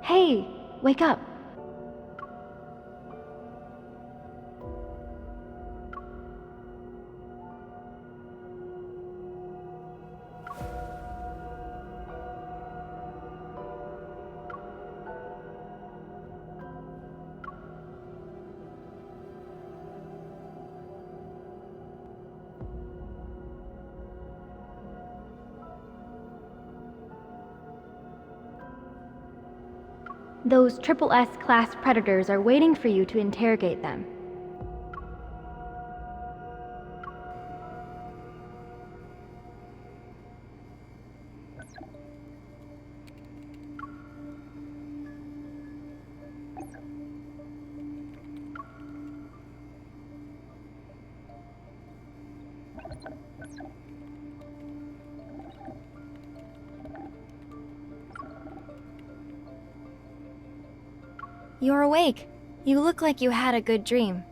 Hey, wake up. Those S class predators are waiting for you to interrogate them. You're awake. You look like you had a good dream.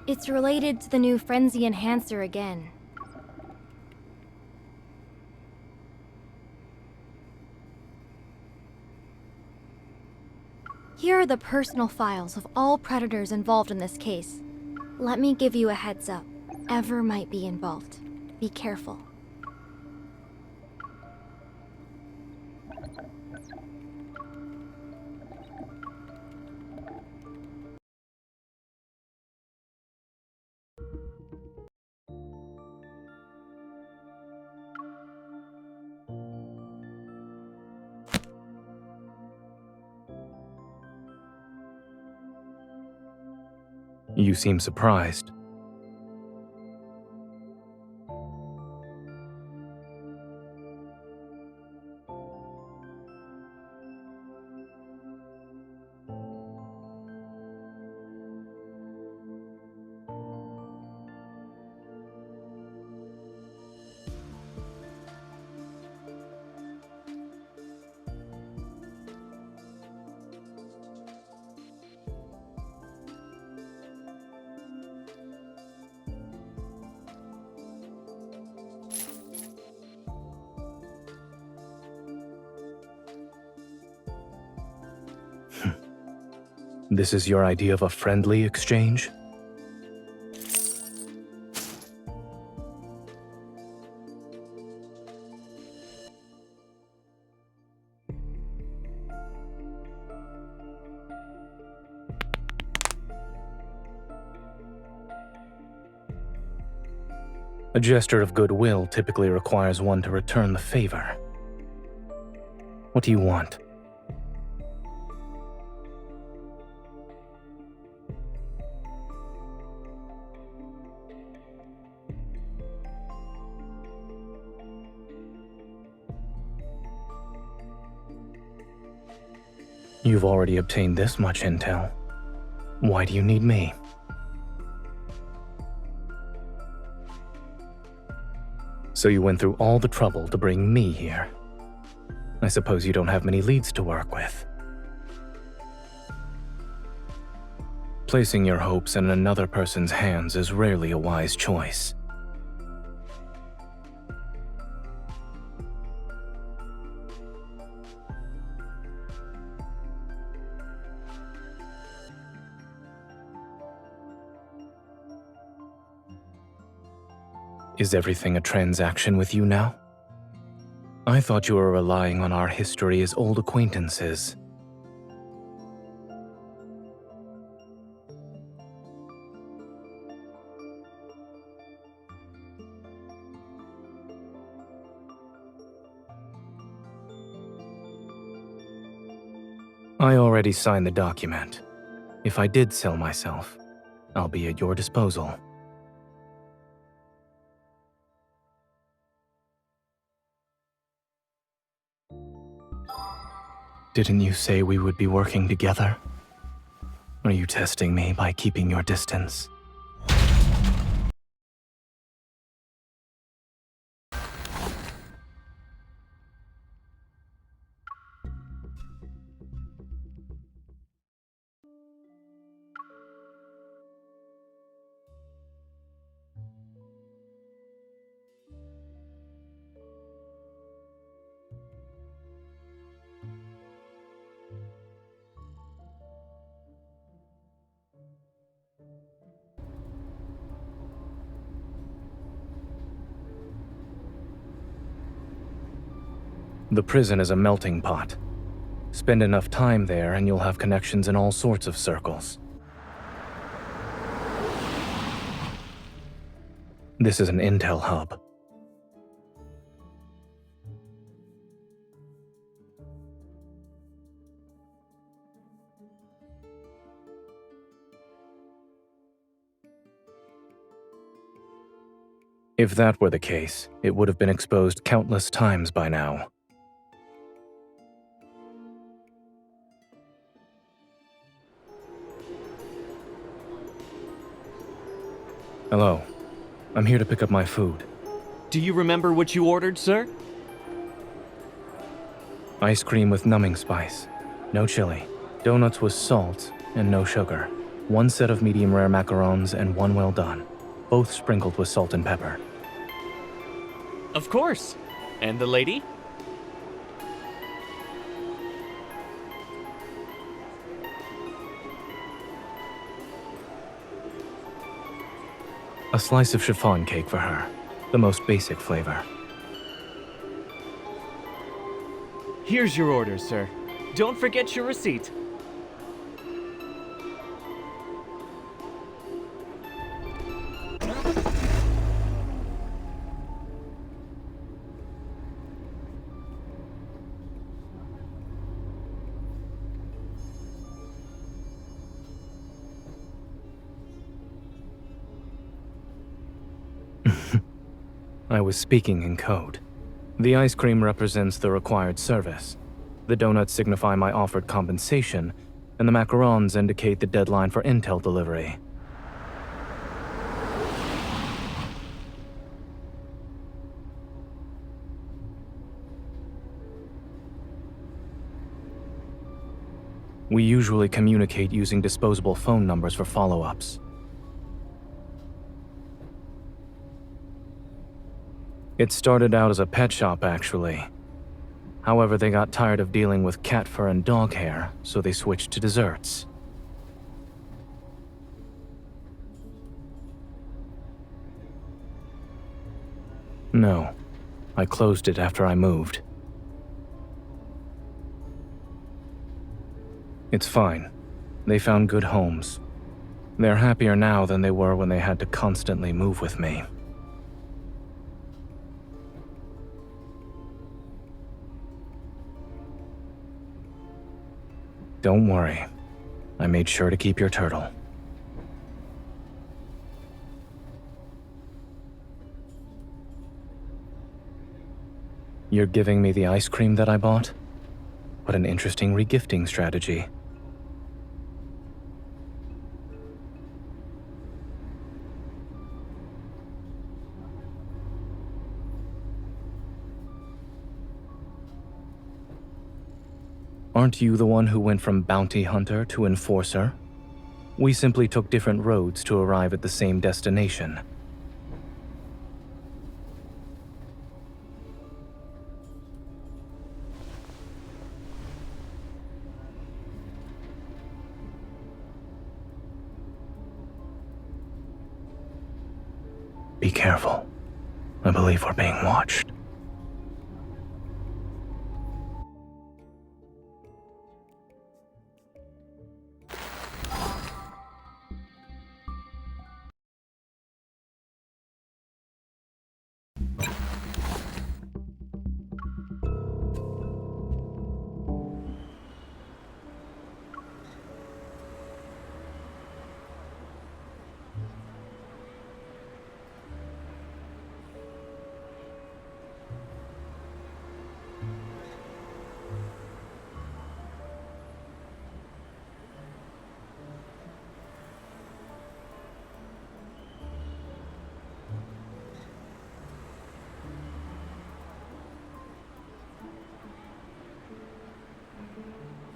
It's related to the new Frenzy Enhancer again. Here are the personal files of all predators involved in this case. Let me give you a heads up. Ever might be involved. Be careful. You seem surprised. This is your idea of a friendly exchange? A gesture of goodwill typically requires one to return the favor. What do you want? You've already obtained this much intel. Why do you need me? So you went through all the trouble to bring me here. I suppose you don't have many leads to work with. Placing your hopes in another person's hands is rarely a wise choice. Is everything a transaction with you now? I thought you were relying on our history as old acquaintances. I already signed the document. If I did sell myself, I'll be at your disposal. Didn't you say we would be working together? Are you testing me by keeping your distance? The prison is a melting pot. Spend enough time there and you'll have connections in all sorts of circles. This is an intel hub. If that were the case, it would have been exposed countless times by now. Hello. I'm here to pick up my food. Do you remember what you ordered, sir? Ice cream with numbing spice. No chili. Donuts with salt and no sugar. 1 set of medium rare macarons and 1 well done. Both sprinkled with salt and pepper. Of course. And the lady? A slice of chiffon cake for her. The most basic flavor. Here's your order, sir. Don't forget your receipt. I was speaking in code. The ice cream represents the required service. The donuts signify my offered compensation, and the macarons indicate the deadline for intel delivery. We usually communicate using disposable phone numbers for follow-ups. It started out as a pet shop, actually. However, they got tired of dealing with cat fur and dog hair, so they switched to desserts. No, I closed it after I moved. It's fine. They found good homes. They're happier now than they were when they had to constantly move with me. Don't worry. I made sure to keep your turtle. You're giving me the ice cream that I bought? What an interesting regifting strategy. Aren't you the one who went from bounty hunter to enforcer? We simply took different roads to arrive at the same destination. Be careful. I believe we're being watched.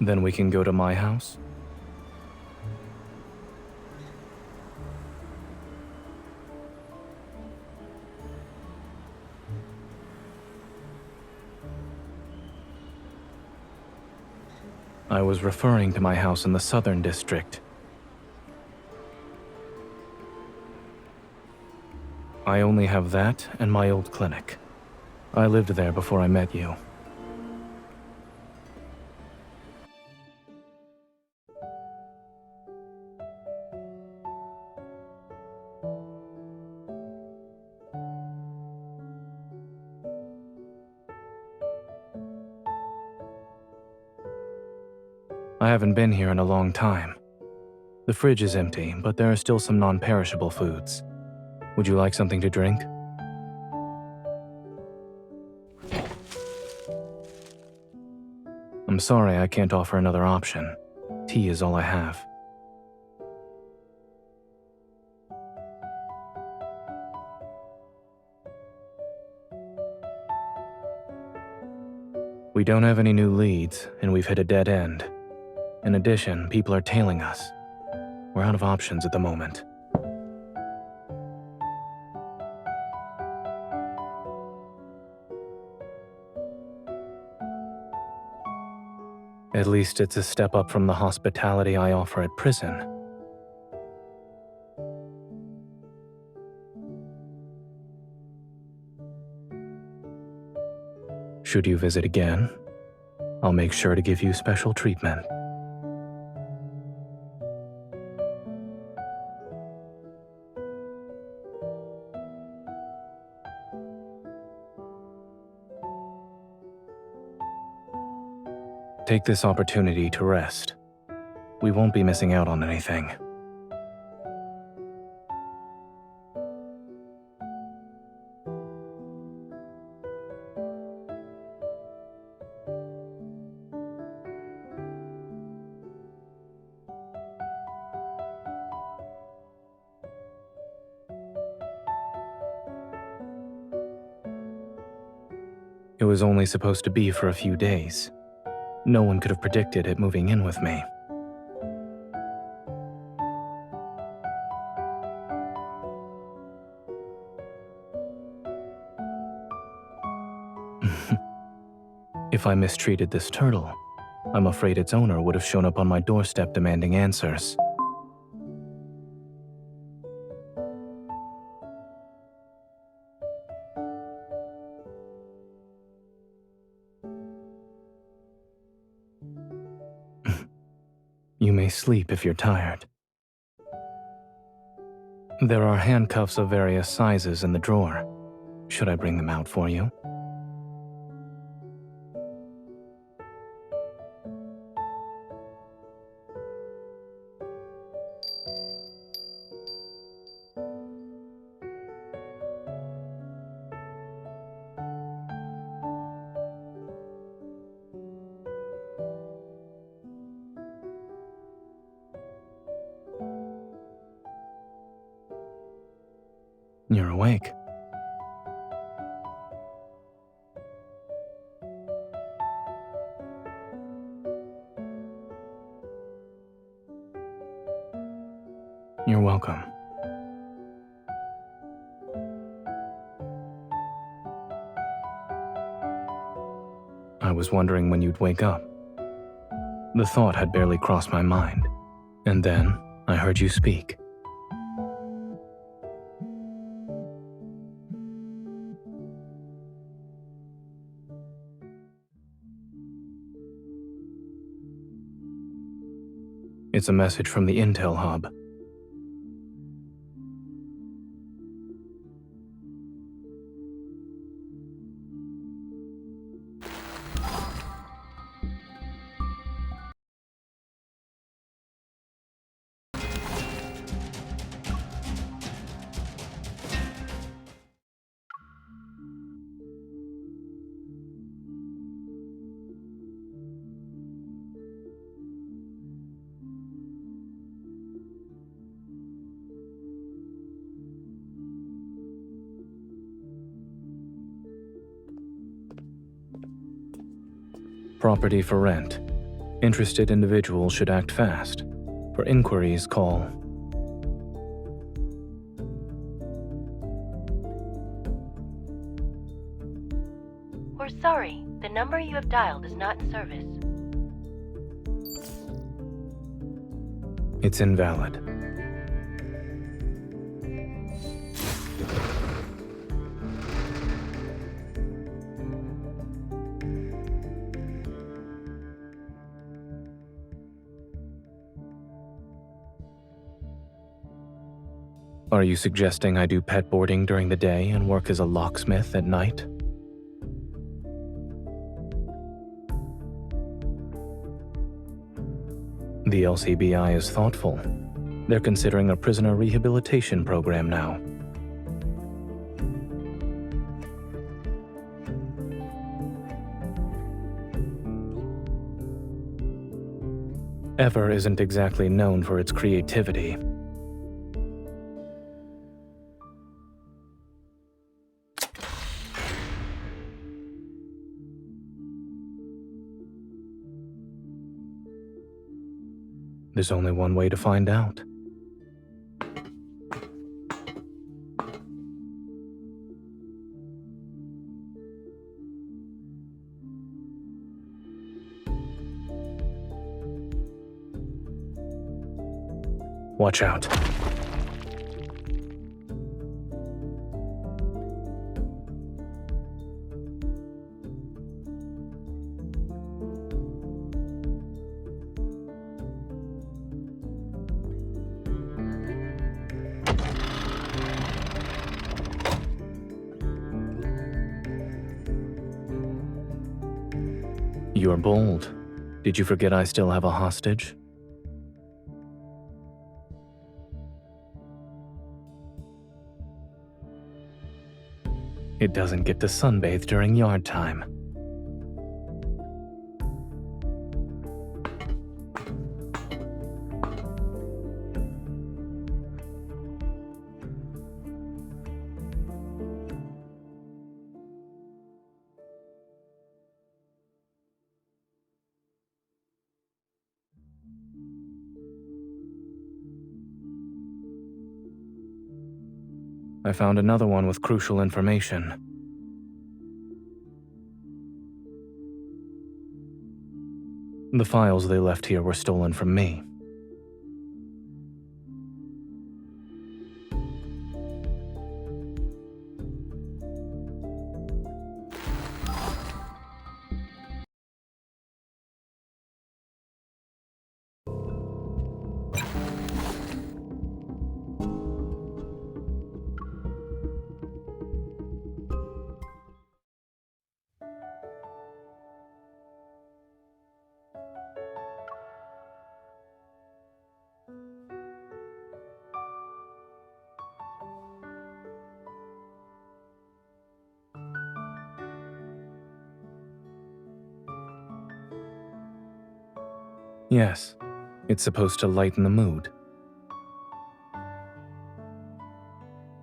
Then we can go to my house? I was referring to my house in the Southern District. I only have that and my old clinic. I lived there before I met you. I haven't been here in a long time. The fridge is empty, but there are still some non-perishable foods. Would you like something to drink? I'm sorry I can't offer another option. Tea is all I have. We don't have any new leads, and we've hit a dead end. In addition, people are tailing us. We're out of options at the moment. At least it's a step up from the hospitality I offer at prison. Should you visit again, I'll make sure to give you special treatment. Take this opportunity to rest. We won't be missing out on anything. It was only supposed to be for a few days. No one could have predicted it moving in with me. If I mistreated this turtle, I'm afraid its owner would have shown up on my doorstep demanding answers. You may sleep if you're tired. There are handcuffs of various sizes in the drawer. Should I bring them out for you? You're awake. You're welcome. I was wondering when you'd wake up. The thought had barely crossed my mind, and then I heard you speak. It's a message from the Intel Hub. Property for rent. Interested individuals should act fast. For inquiries, call. We're sorry, the number you have dialed is not in service. It's invalid. Are you suggesting I do pet boarding during the day and work as a locksmith at night? The LCBI is thoughtful. They're considering a prisoner rehabilitation program now. Ever isn't exactly known for its creativity. There's only one way to find out. Watch out. You're bold. Did you forget I still have a hostage? It doesn't get to sunbathe during yard time. I found another one with crucial information. The files they left here were stolen from me. Yes, it's supposed to lighten the mood.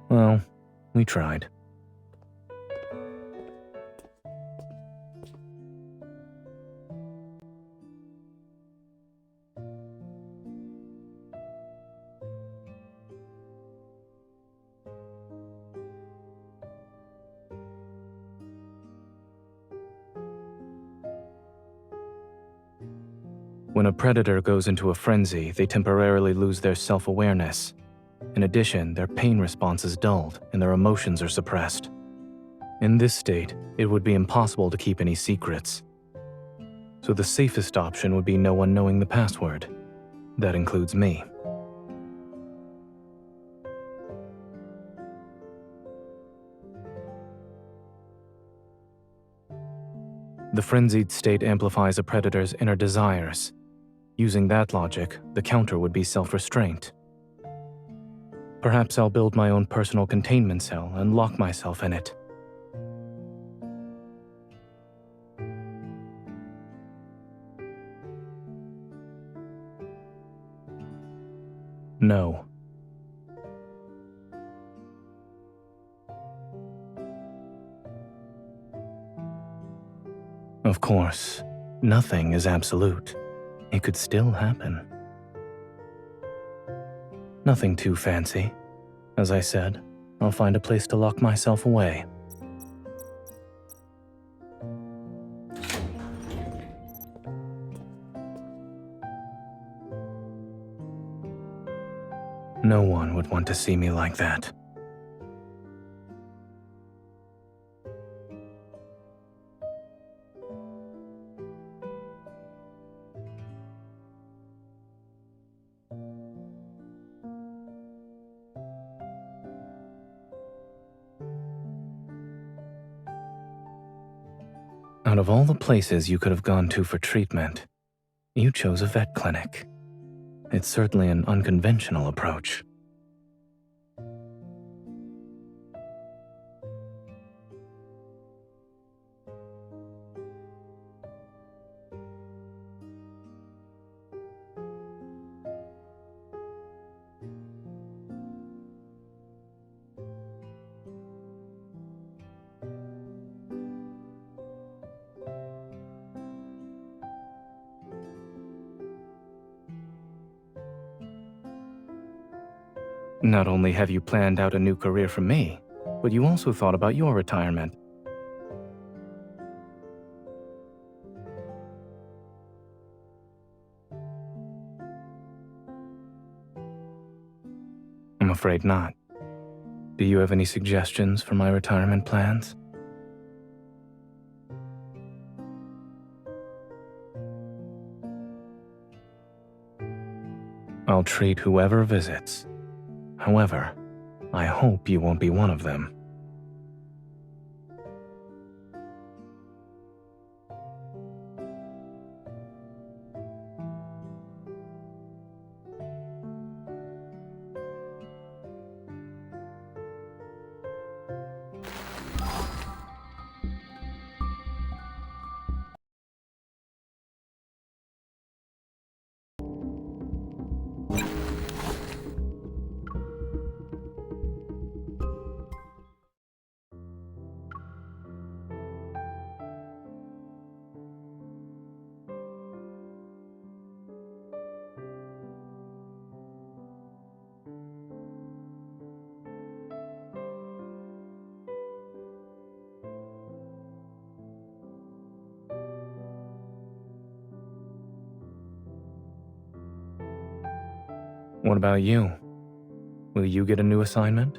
Well, we tried. When a predator goes into a frenzy, they temporarily lose their self-awareness. In addition, their pain response is dulled and their emotions are suppressed. In this state, it would be impossible to keep any secrets. So the safest option would be no one knowing the password. That includes me. The frenzied state amplifies a predator's inner desires. Using that logic, the counter would be self-restraint. Perhaps I'll build my own personal containment cell and lock myself in it. No. Of course, nothing is absolute. it could still happen. Nothing too fancy. As I said, I'll find a place to lock myself away. No one would want to see me like that. Out of all the places you could have gone to for treatment, you chose a vet clinic. It's certainly an unconventional approach. Not only have you planned out a new career for me, but you also thought about your retirement. I'm afraid not. Do you have any suggestions for my retirement plans? I'll treat whoever visits. However, I hope you won't be one of them. What about you? Will you get a new assignment?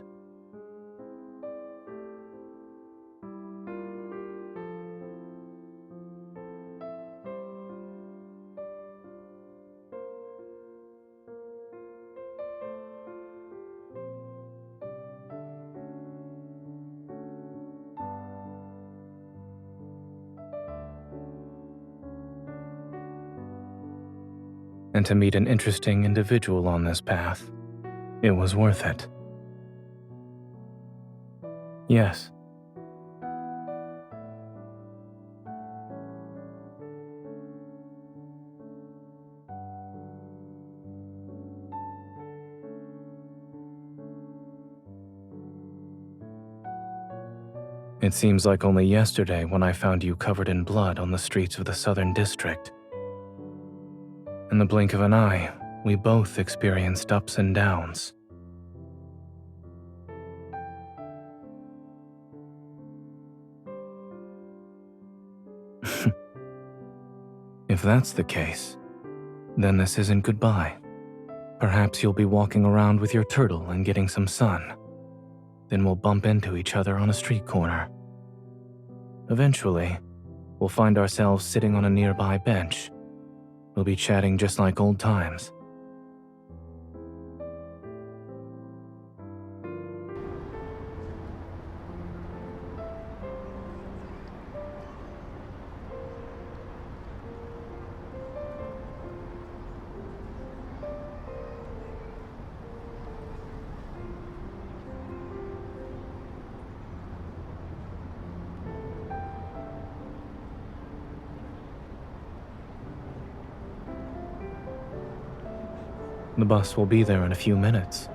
And to meet an interesting individual on this path, it was worth it. Yes. It seems like only yesterday when I found you covered in blood on the streets of the Southern District. In the blink of an eye, we both experienced ups and downs. If that's the case, then this isn't goodbye. Perhaps you'll be walking around with your turtle and getting some sun. Then we'll bump into each other on a street corner. Eventually, we'll find ourselves sitting on a nearby bench. We'll be chatting just like old times. The bus will be there in a few minutes.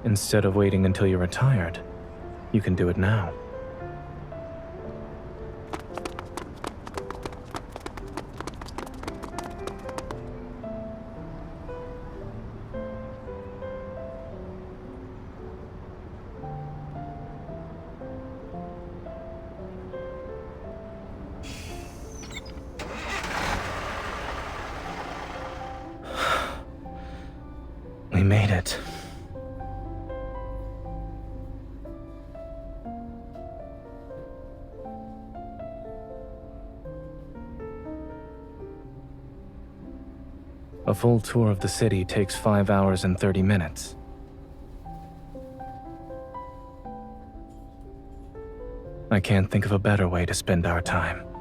Instead of waiting until you're retired, you can do it now. We made it. A full tour of the city takes 5 hours and 30 minutes. I can't think of a better way to spend our time.